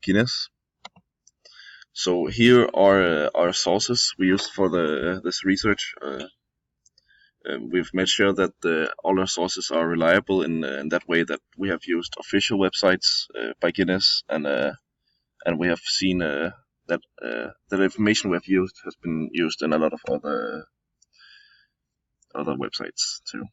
Guinness. So here are our sources we used for this research. We've made sure that all our sources are reliable in that way that we have used official websites by Guinness, and we have seen that the information we have used has been used in a lot of other websites too.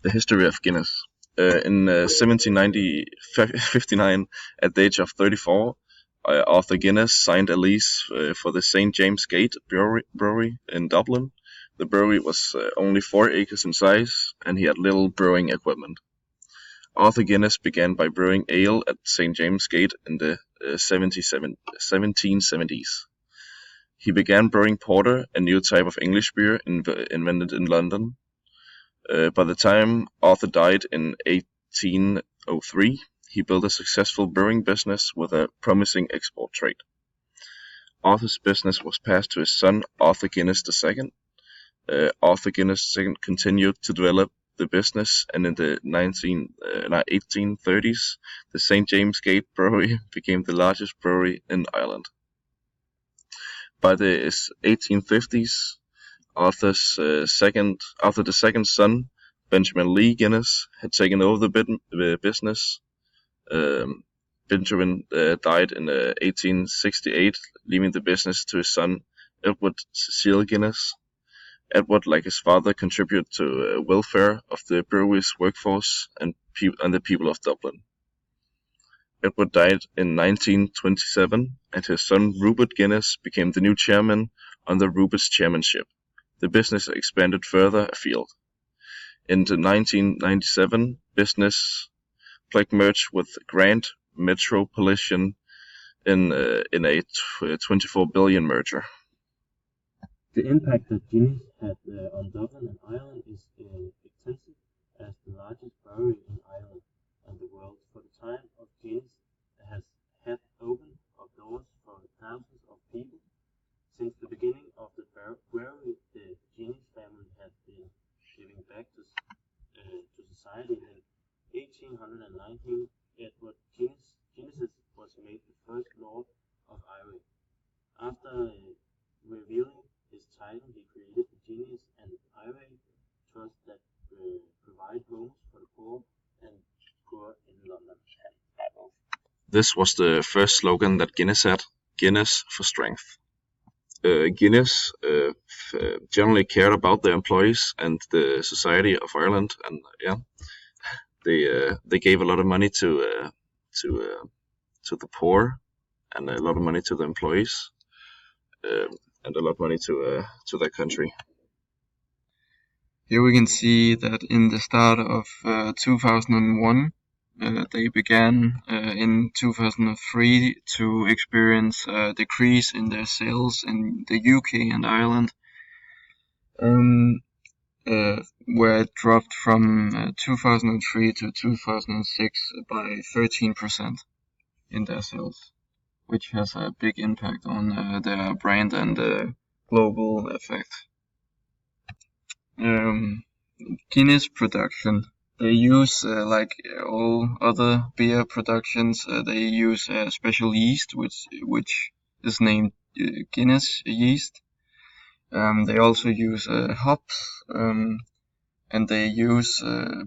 The history of Guinness. In 1759, at the age of 34, Arthur Guinness signed a lease for the St. James Gate brewery in Dublin. The brewery was only 4 acres in size, and he had little brewing equipment. Arthur Guinness began by brewing ale at St. James Gate in the 1770s. He began brewing porter, a new type of English beer invented in London. By the time Arthur died in 1803, he built a successful brewing business with a promising export trade. Arthur's business was passed to his son, Arthur Guinness II. Arthur Guinness II continued to develop the business, and in the 1830s, the St. James Gate Brewery became the largest brewery in Ireland. By the 1850s, Arthur II's son, Benjamin Lee Guinness, had taken over the business. Benjamin died in 1868, leaving the business to his son, Edward Cecil Guinness. Edward, like his father, contributed to welfare of the brewery's workforce and the people of Dublin. Edward died in 1927, and his son Rupert Guinness became the new chairman under Rupert's chairmanship. The business expanded further afield. In 1997, business merged with Grand Metropolitan in a 24 billion merger. The impact that Guinness had on Dublin and Ireland is extensive, as the largest brewery in Ireland and the world for the time of Guinness has had open doors for thousands of people. Since the beginning of the brewery, the Guinness family had been giving back to society. In 1819, Edward Guinness was made the first Lord of Ireland. After revealing his title, he created the Guinness and Ireland Trust that provide homes for the poor and poor in London. This was the first slogan that Guinness had: Guinness for strength. Guinness generally cared about their employees and the society of Ireland, and they gave a lot of money to the poor, and a lot of money to the employees, and a lot of money to their country. Here we can see that in the start of 2001, they began in 2003 to experience a decrease in their sales in the UK and Ireland, where it dropped from 2003 to 2006 by 13% in their sales, which has a big impact on their brand and the global effect. Guinness production. They use, like all other beer productions, they use a special yeast, which is named Guinness yeast. They also use hops, and they use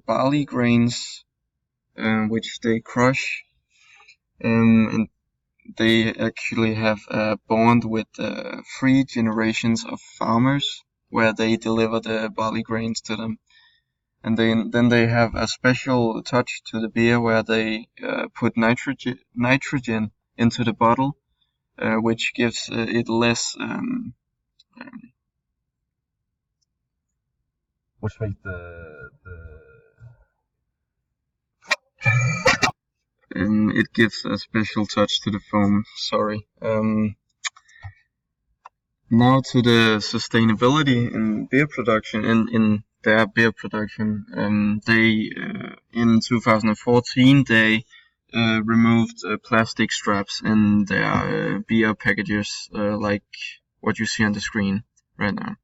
barley grains, which they crush, and they actually have a bond with 3 generations of farmers, where they deliver the barley grains to them. And then they have a special touch to the beer where they put nitrogen into the bottle, which gives it less. Which makes it gives a special touch to the foam. Sorry. Now to the sustainability in beer production. In their beer production, they in 2014 they removed plastic straps in their beer packages, like what you see on the screen right now.